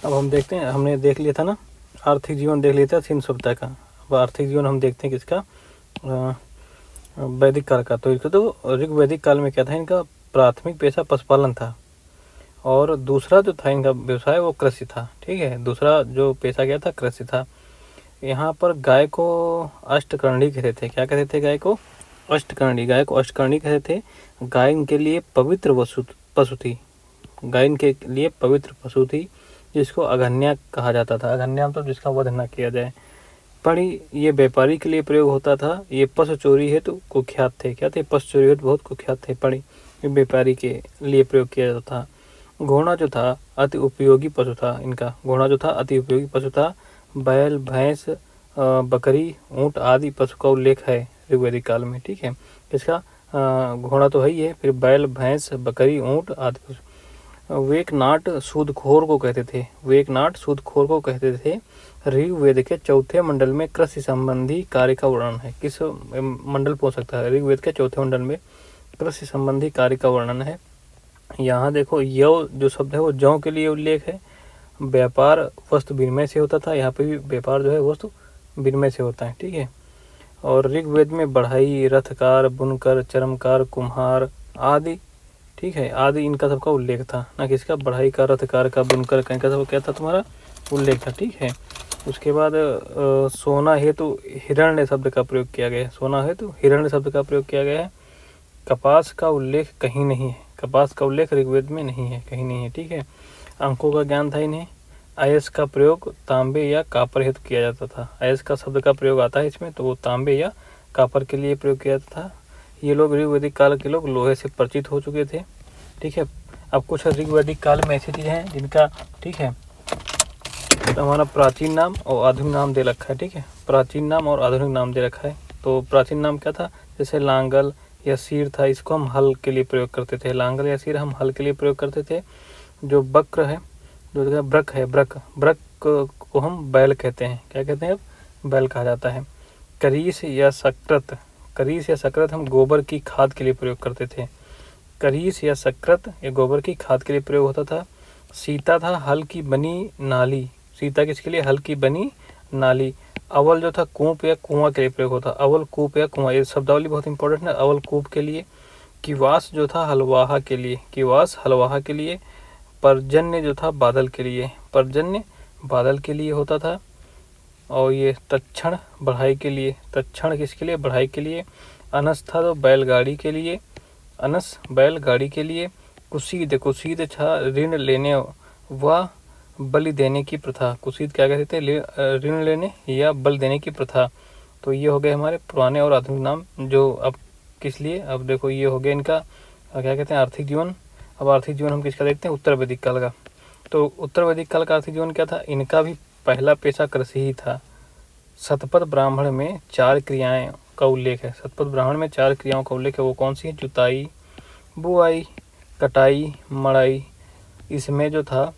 अब हम देखते हैं, हमने देख लिया था ना आर्थिक जीवन, देख लिया था सिंधु सभ्यता का। अब आर्थिक जीवन हम देखते हैं किसका, वैदिक काल का। तो ऋग्वैदिक काल में क्या था, इनका प्राथमिक पेशा पशुपालन था, और दूसरा जो था इनका व्यवसाय वो कृषि था। ठीक है, दूसरा जो पेशा क्या था, कृषि था। यहाँ पर गाय को अष्टकर्णी कहते थे। क्या कहते थे गाय को? अष्टकर्णी। गाय को अष्टकर्णी कहते थे। गाय इनके लिए पवित्र पशु थी। गाय इनके लिए पवित्र पशु थी, जिसको अघन्या कहा जाता था। अघन्या मतलब जिसका वध न किया जाए। पड़ी ये व्यापारी के लिए प्रयोग होता था। ये पशु चोरी हेतु कुख्यात थे। क्या थे? पशु चोरी हेतु बहुत कुख्यात थे। पड़ी ये व्यापारी के लिए प्रयोग किया जाता था। घोड़ा जो था अति उपयोगी पशु था इनका। घोड़ा जो था अति उपयोगी पशु था। बैल, भैंस, बकरी, ऊँट आदि पशु का उल्लेख है ऋग्वैदिक काल में। ठीक है, इसका घोड़ा तो है ही है, फिर बैल, भैंस, बकरी, ऊँट आदि पशु। वेकनाट सूदखोर को कहते थे। वेकनाट सूदखोर को कहते थे। ऋग्वेद के चौथे मंडल में कृषि संबंधी कार्य का वर्णन है। किस मंडल पहुंच सकता है? ऋग्वेद के चौथे मंडल में कृषि संबंधी कार्य का वर्णन है। यहाँ देखो, यव जो शब्द है वो जौ के लिए उल्लेख है। व्यापार वस्तु विनिमय से होता था। यहाँ पे भी व्यापार जो है वस्तु विनिमय से होता है। ठीक है, और ऋग्वेद में बढ़ई, रथकार, बुनकर, चर्मकार, कुम्हार आदि, ठीक है, आदि इनका सबका उल्लेख था। ना किसका? बढ़ई का, रथकार का, बुनकर का, इनका सब क्या था तुम्हारा? उल्लेख था। ठीक है, उसके बाद सोना हेतु हिरण्य शब्द का प्रयोग किया गया है। सोना हेतु हिरण्य शब्द का प्रयोग किया गया है। कपास का उल्लेख कहीं नहीं है। कपास का उल्लेख ऋग्वेद में नहीं है, कहीं नहीं है। ठीक है, अंकों का ज्ञान था इन्हें। अयस का प्रयोग तांबे या कापर हेतु किया जाता था। अयस का शब्द का प्रयोग आता है इसमें, तो वो तांबे या कापर के लिए प्रयोग किया जाता था। ये लोग ऋग्वैदिक काल के लोग लोहे से परिचित हो चुके थे। ठीक है, अब कुछ ऋग्वैदिक काल में ऐसी चीज़ें हैं जिनका, ठीक है, तो हमारा प्राचीन नाम और आधुनिक नाम दे रखा है। ठीक है, प्राचीन नाम और आधुनिक नाम दे रखा है। तो प्राचीन नाम क्या था? जैसे लांगल या सीर था, इसको हम हल के लिए प्रयोग करते थे। लांगल या सीर हम हल के लिए प्रयोग करते थे। जो बक्र है, जो ब्रक है, ब्रक को हम बैल कहते हैं। क्या कहते हैं? अब बैल कहा जाता है। करीस या सकृत, करीस या सकृत हम गोबर की खाद के लिए प्रयोग करते थे। करीस या सकृत ये गोबर की खाद के लिए प्रयोग होता था। सीता था हल की बनी नाली। सीता किसके लिए? हल की बनी नाली। अवल जो था कूप या कुआं के लिए प्रयोग होता। अवल, कूप या कुआं, ये शब्दावली बहुत इंपॉर्टेंट है। अवल कूप के लिए। किवास जो था हलवाहा के लिए। किवास हलवाहा के लिए। पर्जन्य जो था बादल के लिए। पर्जन्य बादल के लिए होता था। और ये तक्षण बढ़ाई के लिए। तक्षण किसके लिए? बढ़ाई के लिए। अनस था तो बैलगाड़ी के लिए। अनस बैलगाड़ी के लिए। कुसीद, कुसीद था ऋण लेने व बलि देने की प्रथा। कुसीद क्या कहते थे? ऋण लेने या बल देने की प्रथा। तो ये हो गए हमारे पुराने और आधुनिक नाम, जो अब किस लिए, अब देखो ये हो गया इनका क्या कहते हैं, आर्थिक जीवन। अब आर्थिक जीवन हम किसका देखते हैं? उत्तर वैदिक काल का। तो उत्तर वैदिक काल का आर्थिक जीवन क्या था? इनका भी पहला पेशा कृषि ही था। शतपथ ब्राह्मण में 4 क्रियाएं का उल्लेख है। शतपथ ब्राह्मण में 4 क्रियाओं का उल्लेख है। वो कौन सी है? जुताई, बुआई, कटाई, मड़ाई। इसमें जो था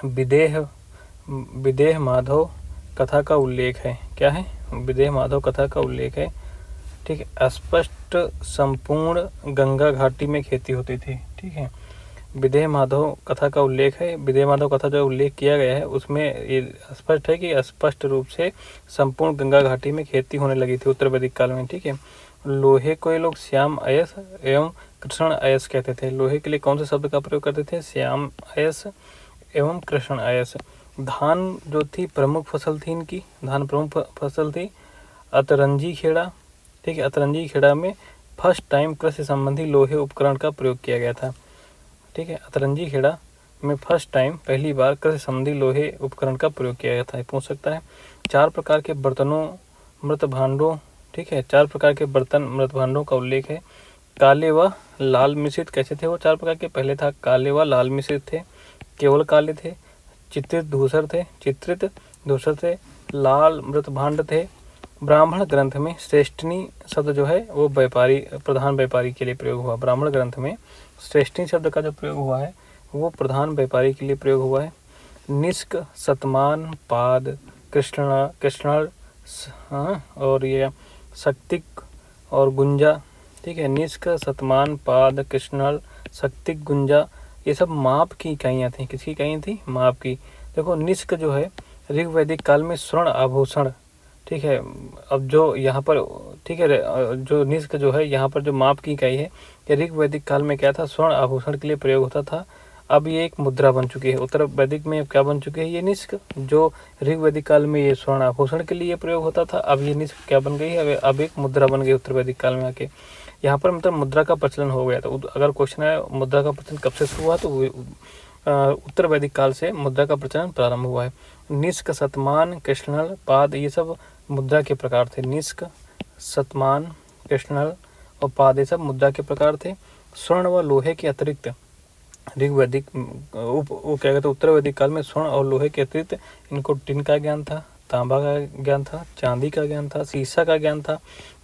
विदेह माधव कथा का उल्लेख है। क्या है? विदेह माधव कथा का उल्लेख है। ठीक है, स्पष्ट संपूर्ण गंगा घाटी में खेती होती थी। ठीक है, विदेह माधव कथा का उल्लेख है। विदेह माधव कथा जो उल्लेख किया गया है उसमें ये स्पष्ट है कि स्पष्ट रूप से संपूर्ण गंगा घाटी में खेती होने लगी थी उत्तर वैदिक काल में। ठीक है, लोहे को ये लोग श्याम अयस एवं कृष्ण अयस कहते थे। लोहे के लिए कौन से शब्द का प्रयोग करते थे? श्याम अयस एवं कृष्ण अयस। धान जो थी प्रमुख फसल थी इनकी। धान प्रमुख फसल थी। अतरंजी खेड़ा, ठीक है, अतरंजी खेड़ा में फर्स्ट टाइम कृषि संबंधी लोहे उपकरण का प्रयोग किया गया था। ठीक है, अतरंजी खेड़ा में फर्स्ट टाइम पहली बार कृषि संबंधी लोहे उपकरण का प्रयोग किया गया था। पूछ सकता है। 4 प्रकार के बर्तनों, मृत भांडों, ठीक है, 4 प्रकार के बर्तन मृत भांडों का उल्लेख है। काले व लाल मिश्रित कैसे थे वो 4 प्रकार के? पहले था काले व लाल मिश्रित थे, केवल काले थे। चित्रित धूसर थे, लाल मृत भांड थे। ब्राह्मण ग्रंथ में श्रेष्ठनी शब्द जो है वो व्यापारी, प्रधान व्यापारी के लिए प्रयोग हुआ। ब्राह्मण ग्रंथ में श्रेष्ठनी शब्द का जो प्रयोग हुआ है वो प्रधान व्यापारी के लिए प्रयोग हुआ है। निष्क, शतमान, पाद, कृष्ण और ये शक्तिक और गुंजा। ठीक है, निष्क, शतमान, पाद, कृष्ण, शक्तिक, गुंजा, ये सब माप की इकाइयाँ थी। किसकी इकाइयाँ थी? माप की। देखो निष्क जो है ऋग्वैदिक काल में स्वर्ण आभूषण, ठीक है। अब जो यहाँ पर, ठीक है, जो निष्क जो है यहाँ पर जो माप की इकाई है, ये ऋग्वैदिक काल में क्या था, स्वर्ण आभूषण के लिए प्रयोग होता था। अब ये एक मुद्रा बन चुकी है। उत्तर वैदिक में अब क्या बन चुकी है, ये निष्क, जो ऋग्वैदिक काल में ये स्वर्ण आभूषण के लिए प्रयोग होता था, अब ये निष्क क्या बन गई है, अब एक मुद्रा बन गई उत्तर वैदिक काल में आके। यहाँ पर मतलब मुद्रा का प्रचलन हो गया। तो अगर क्वेश्चन है मुद्रा का प्रचलन कब से शुरू हुआ, तो उत्तर वैदिक काल से मुद्रा का प्रचलन प्रारंभ हुआ है। निष्क, शतमान, कृष्णल, पाद, ये सब मुद्रा के प्रकार थे। निष्क, शतमान, कृष्णल और पाद ये सब मुद्रा के प्रकार थे। स्वर्ण व लोहे के अतिरिक्त ऋग्वैदिक वो क्या कहते हैं, उत्तर वैदिक काल में स्वर्ण और लोहे के अतिरिक्त इनको टिन का ज्ञान था, तांबा का ज्ञान था, चांदी का ज्ञान था, शीशा का ज्ञान था।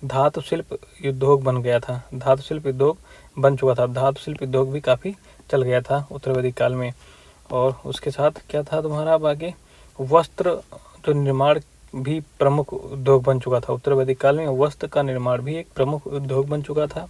धातु शिल्प उद्योग बन गया था, धातु शिल्प उद्योग बन चुका था, धातु शिल्प उद्योग भी काफ़ी चल गया था उत्तर वैदिक काल में। और उसके साथ क्या था तुम्हारा, अब आगे वस्त्र जो निर्माण भी प्रमुख उद्योग बन चुका था उत्तर वैदिक काल में। वस्त्र का निर्माण भी एक प्रमुख उद्योग बन चुका था,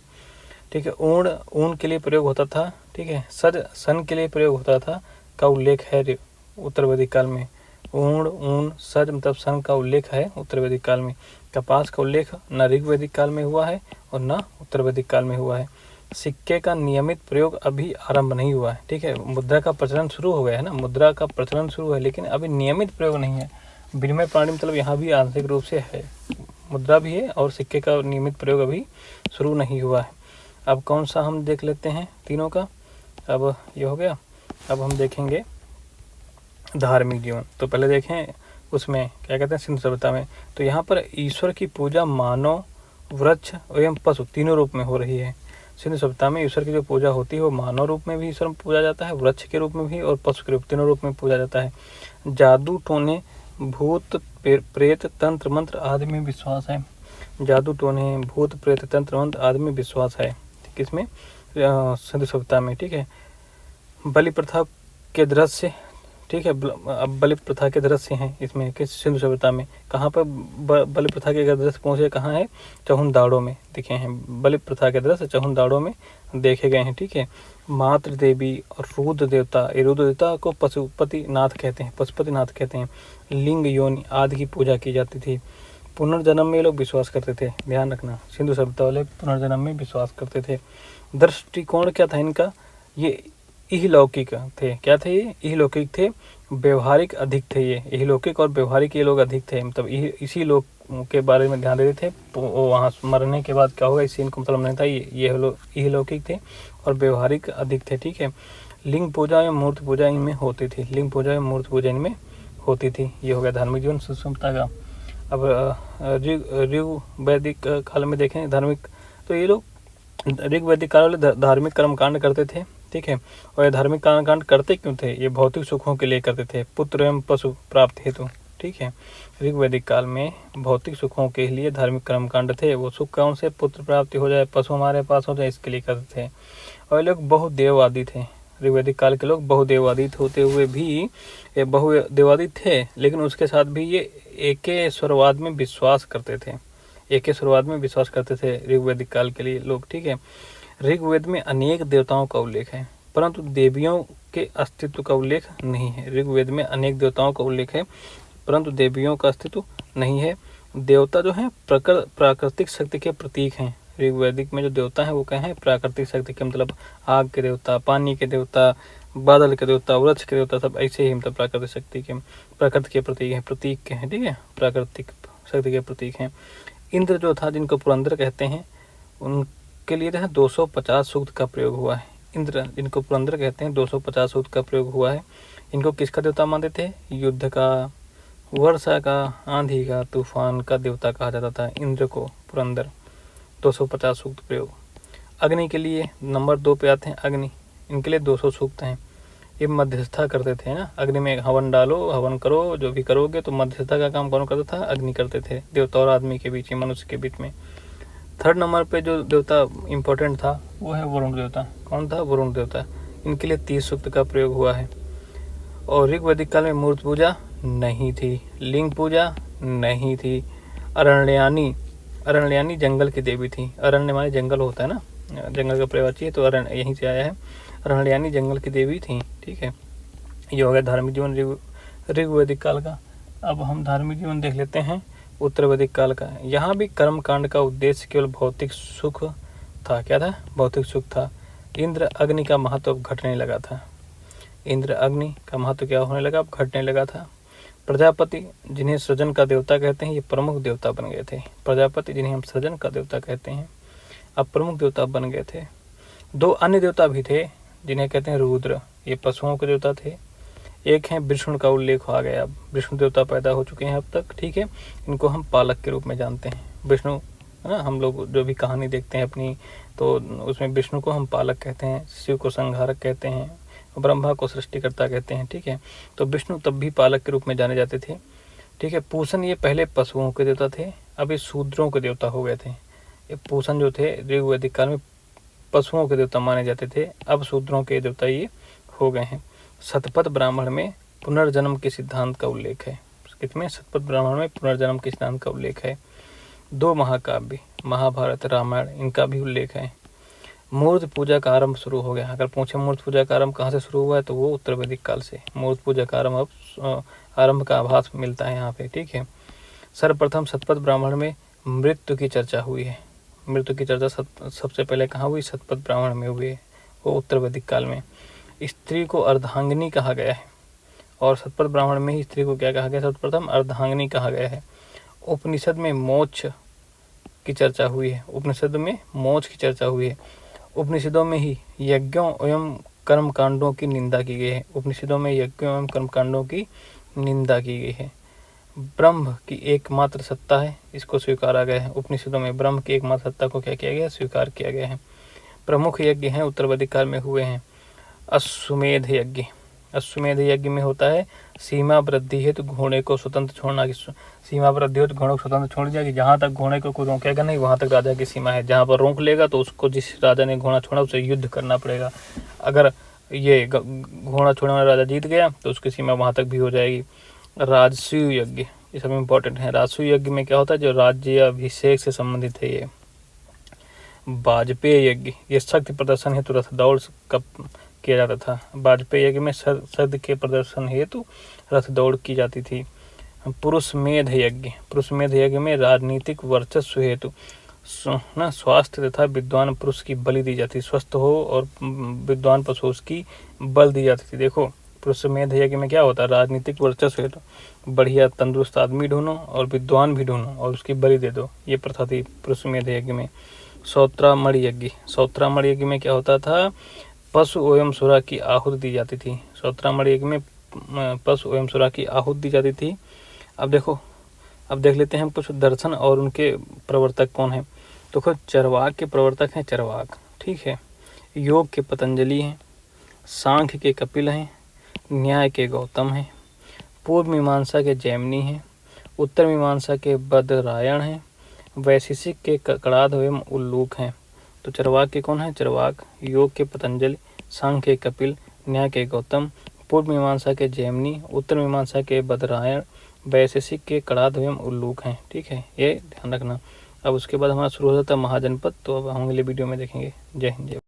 ठीक है। ऊन के लिए प्रयोग होता था, ठीक है। सज, सन के लिए प्रयोग होता था का उल्लेख है उत्तर वैदिक काल में। ऊन, सज मतलब सन का उल्लेख है उत्तर वैदिक काल में। कपास का उल्लेख न ऋग्वैदिक काल में हुआ है और न उत्तर वैदिक काल में हुआ है। सिक्के का नियमित प्रयोग अभी आरंभ नहीं हुआ है, ठीक है। मुद्रा का प्रचलन शुरू हो गया है ना, मुद्रा का प्रचलन शुरू है, लेकिन अभी नियमित प्रयोग नहीं है। विनिमय प्रणाली मतलब यहाँ भी आंशिक रूप से है, मुद्रा भी है और सिक्के का नियमित प्रयोग अभी शुरू नहीं हुआ है। अब कौन सा हम देख लेते हैं तीनों का। अब ये हो गया। अब हम देखेंगे धार्मिक जीवन। तो पहले देखें उसमें क्या कहते हैं, सिंधु सभ्यता में। तो यहाँ पर ईश्वर की पूजा मानव, वृक्ष एवं पशु तीनों रूप में हो रही है। सिंधु सभ्यता में ईश्वर की जो पूजा होती है वो मानव रूप में भी ईश्वर पूजा जाता है, वृक्ष के रूप में भी और पशु के रूप, तीनों रूप में पूजा जाता है। जादू टोने, भूत प्रेत, तंत्र मंत्र आदि में विश्वास है। जादू टोने, भूत प्रेत, तंत्र मंत्र आदि में विश्वास है, किसमें, सिंधु सभ्यता में, ठीक है। बलि प्रथा के दृश्य, ठीक है। अब बलि प्रथा के दृश्य हैं इसमें किस सिंधु सभ्यता में। कहाँ पर बलि प्रथा के दृश्य पहुँचे, कहाँ है, चहुंदाड़ों में दिखे हैं। बलि प्रथा के दृश्य चहुंदाड़ों में देखे गए हैं, ठीक है। मातृ देवी और रुद्र देवता, ये रुद्र देवता को पशुपति नाथ कहते हैं, पशुपति नाथ कहते हैं। लिंग, योनि आदि की पूजा की जाती थी। पुनर्जन्म में लोग विश्वास करते थे, ध्यान रखना, सिंधु सभ्यता वाले पुनर्जन्म में विश्वास करते थे। दृष्टिकोण क्या था इनका, ये इहलौकिक थे। क्या थे ये, इहलौकिक थे, व्यवहारिक अधिक थे। ये इहलौकिक और व्यवहारिक ये लोग अधिक थे, मतलब इसी लोग के बारे में ध्यान देते थे। वहाँ मरने के बाद क्या होगा इसी इनको मतलब नहीं था। ये लोग इहलौकिक थे और व्यवहारिक अधिक थे, ठीक है। लिंग पूजा या मूर्ति पूजा इनमें होती थी, लिंग पूजा या मूर्ति पूजा इनमें होती थी। ये हो गया धार्मिक जीवन सिंधु सभ्यता का। अब ऋग्वैदिक काल में देखें धार्मिक, तो ये लोग ऋग्वैदिक काल वाले धार्मिक कर्मकांड करते थे, ठीक है। और ये धार्मिक कर्मकांड करते क्यों थे, ये भौतिक सुखों के लिए करते थे, पुत्र एवं पशु प्राप्त हेतु, ठीक है। ऋग्वैदिक काल में भौतिक सुखों के लिए धार्मिक कर्मकांड थे। वो सुख कौन से, पुत्र प्राप्ति हो जाए, पशु हमारे पास हो जाए, इसके लिए करते थे। और ये लोग बहुदेववादी थे। ऋग्वैदिक काल के लोग बहुदेववादी होते हुए भी, ये बहुदेववादी थे, लेकिन उसके साथ भी ये एकेश्वरवाद में विश्वास करते थे, एकेश्वरवाद में विश्वास करते थे ऋग्वैदिक काल के लिए लोग, ठीक है। ऋग्वेद में अनेक देवताओं का उल्लेख है, परंतु देवियों के अस्तित्व का उल्लेख नहीं है। ऋग्वेद में अनेक देवताओं का उल्लेख है, परंतु देवियों का अस्तित्व नहीं है। देवता जो हैं प्राकृतिक शक्ति के प्रतीक हैं। ऋग्वैदिक में जो देवता हैं वो क्या हैं, प्राकृतिक शक्ति के, मतलब आग के देवता, पानी के देवता, बादल के देवता, वृक्ष के देवता, सब ऐसे ही मतलब प्राकृतिक शक्ति के, प्रकृति के प्रतीक हैं, प्रतीक के हैं, ठीक है, प्राकृतिक शक्ति के प्रतीक हैं। इंद्र जो था, जिनको पुरंदर कहते हैं, उनके लिए 250 सूक्त का प्रयोग हुआ है। इंद्र जिनको पुरंदर कहते हैं, 250 सूक्त का प्रयोग हुआ है। इनको किसका देवता मानते थे, युद्ध का, वर्षा का, आंधी का, तूफान का देवता कहा जाता था इंद्र को, पुरंदर। 250 सूक्त प्रयोग। अग्नि के लिए नंबर 2 पे आते हैं अग्नि, इनके लिए 200 सूक्त हैं। ये मध्यस्थता करते थे ना, अग्नि में हवन डालो, हवन करो, जो भी करोगे, तो मध्यस्थता का काम कौन करता था, अग्नि करते थे, देवता और आदमी के बीच में, मनुष्य के बीच में। 3rd नंबर पे जो देवता इम्पोर्टेंट था वो है वरुण देवता। कौन था, वरुण देवता। इनके लिए 30 सूक्त का प्रयोग हुआ है। और ऋग्वैदिक काल में मूर्ति पूजा नहीं थी, लिंग पूजा नहीं थी। अरण्यानी जंगल की देवी थी। अरण्य माने जंगल होता है ना, जंगल का प्रवाची है, तो अरण्य यहीं से आया है। अरण्यानी जंगल की देवी थी, ठीक है। ये हो गया धार्मिक जीवन ऋग्वैदिक काल का। अब हम धार्मिक जीवन देख लेते हैं उत्तर वैदिक काल का। यहाँ भी कर्म कांड का उद्देश्य केवल भौतिक सुख था। क्या था? भौतिक सुख था। इंद्र अग्नि का महत्व घटने लगा था। इंद्र अग्नि का महत्व क्या होने लगा? घटने लगा था। प्रजापति जिन्हें सृजन का देवता कहते हैं, ये प्रमुख देवता बन गए थे। प्रजापति जिन्हें हम सृजन का देवता कहते हैं, अब प्रमुख देवता बन गए थे। दो अन्य देवता भी थे जिन्हें कहते हैं रुद्र, ये पशुओं के देवता थे। एक है विष्णु का उल्लेख आ गया, अब विष्णु देवता पैदा हो चुके हैं अब तक। ठीक है, इनको हम पालक के रूप में जानते हैं। विष्णु है ना, हम लोग जो भी कहानी देखते हैं अपनी, तो उसमें विष्णु को हम पालक कहते हैं, शिव को संहारक कहते हैं, ब्रह्मा को सृष्टिकर्ता कहते हैं। ठीक है, तो विष्णु तब भी पालक के रूप में जाने जाते थे। ठीक है, पूषण ये पहले पशुओं के देवता थे, अब ये शूद्रों के देवता हो गए थे। ये पूषण जो थे ऋग्वैदिक काल में पशुओं के देवता माने जाते थे, अब शूद्रों के देवता ये हो गए हैं। शतपथ ब्राह्मण में पुनर्जन्म के सिद्धांत का उल्लेख है। किसमें? शतपथ ब्राह्मण में पुनर्जन्म के सिद्धांत का उल्लेख है। दो महाकाव्य महाभारत रामायण, इनका भी उल्लेख है। मूर्त पूजा का आरंभ शुरू हो गया। अगर पूछे मूर्त पूजा का आरंभ कहाँ से शुरू हुआ है, तो वो उत्तर वैदिक काल से मूर्त पूजा का आरंभ का आभास मिलता है यहाँ पे। ठीक है, सर्वप्रथम शतपथ ब्राह्मण में मृत्यु की चर्चा हुई है। मृत्यु की चर्चा सबसे पहले कहाँ हुई? शतपथ ब्राह्मण में हुई है, वो उत्तर वैदिक काल में। स्त्री को अर्धांगिनी कहा गया है, और शतपथ ब्राह्मण में ही स्त्री को क्या कहा गया? सर्वप्रथम अर्धांगिनी कहा गया है। उपनिषद में मोक्ष की चर्चा हुई है। उपनिषद में मोक्ष की चर्चा हुई है। उपनिषदों में ही यज्ञों एवं कर्म कांडों की निंदा की गई है। उपनिषदों में यज्ञों एवं कर्म कांडों की निंदा की गई है। ब्रह्म की एकमात्र सत्ता है, इसको स्वीकारा गया है। उपनिषदों में ब्रह्म की एकमात्र सत्ता को क्या किया गया? स्वीकार किया गया है। प्रमुख यज्ञ हैं उत्तर वैदिक काल में हुए हैं। अश्वमेध यज्ञ। अश्वमेध यज्ञ में होता है सीमा वृद्धि हेतु घोड़े को स्वतंत्र छोड़ना। की सीमा वृद्धि हेतु घोड़े को स्वतंत्र छोड़ दिया कि जहाँ तक घोड़े को कोई रोकेगा नहीं, वहाँ तक राजा की सीमा है। जहाँ पर रोक लेगा तो उसको, जिस राजा ने घोड़ा छोड़ा, उसे युद्ध करना पड़ेगा। अगर ये घोड़ा छोड़ने वाला राजा जीत गया तो उसकी सीमा वहाँ तक भी हो जाएगी। राजसूय यज्ञ, ये सब इम्पोर्टेंट है। राजसूय यज्ञ में क्या होता है? जो राज्य अभिषेक से संबंधित है। ये वाजपेयी यज्ञ, ये शक्ति प्रदर्शन हेतु रथ दौड़ का किया जाता था। वाजपेयी यज्ञ में शक्ति के प्रदर्शन हेतु रथ दौड़ की जाती थी। पुरुष मेध यज्ञ, पुरुष मेध यज्ञ में राजनीतिक वर्चस्व हेतु स्वास्थ्य तथा विद्वान पुरुष की बलि दी जाती। स्वस्थ हो और विद्वान पशु उसकी बल दी जाती थी। देखो, पुरुष मेध यज्ञ में क्या होता है? राजनीतिक वर्चस्व हेतु बढ़िया तंदुरुस्त आदमी ढूंढो और विद्वान भी ढूंढो और उसकी बलि दे दो, ये प्रथा थी पुरुष मेध यज्ञ में। सौत्रामण यज्ञ, सौत्रामण यज्ञ में क्या होता था? पशु एवं सुरा की आहुति दी जाती थी। सौत्रामण यज्ञ में पशु एवं सुरा की आहुति दी जाती थी। अब देखो, अब देख लेते हैं कुछ दर्शन और उनके प्रवर्तक कौन है। देखो, चरवाक के प्रवर्तक हैं चरवाक। ठीक है, योग के पतंजलि हैं, सांख्य के कपिल हैं, न्याय के गौतम हैं, पूर्व मीमांसा के जैमिनी हैं, उत्तर मीमांसा के बदरायण हैं, वैशेषिक के ककड़ाद एवं उल्लूक हैं। तो चरवाक के कौन है? चरवाक, योग के पतंजलि, सांख्य के कपिल, न्याय के गौतम, पूर्व मीमांसा के जैमिनी, उत्तर मीमांसा के बदरायण, वैशेषिक के कड़ाद एवं उल्लूक हैं। ठीक है, ये ध्यान रखना। अब उसके बाद हमारा शुरू हो जाता है महाजनपद, तो अब हम अगले वीडियो में देखेंगे। जय हिंद, जय।